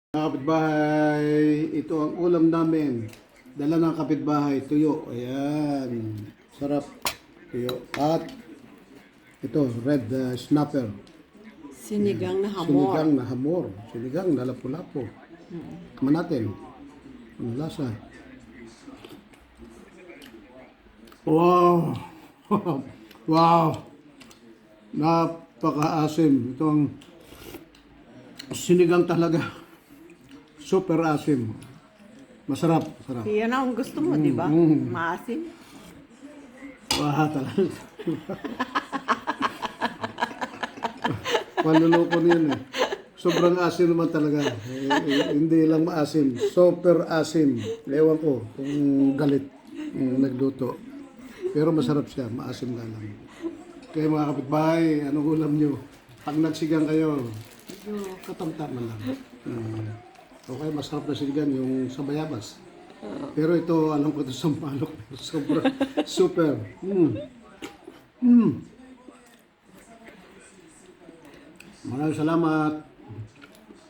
Mga kapitbahay, ito ang ulam namin. Dala ng kapitbahay, tuyo. Ayan. Sarap. Tuyo. At ito, red snapper. Sinigang na hamor. Sinigang na hamor. Sinigang na lapu-lapu. Kaman natin. Ang lasa. Wow! Wow! Napaka-asim. Ito ang sinigang talaga. Super asim. Masarap. Masarap. Yan ang gusto mo, di ba? Maasim. Wah, talaga. Manluloko niyan eh. Sobrang asim naman talaga. Hindi lang maasim. Super asim. Ewan ko kung galit nagluto. Pero masarap siya. Maasim nga lang. Kaya mga kapitbahay, anong ulam nyo? Pag nagsigang kayo, medyo katamtaman lang. Okay, masarap na sinigang yung sa bayabas. Pero ito, alam ko ito sa malok. Sobrang super. Maraming salamat.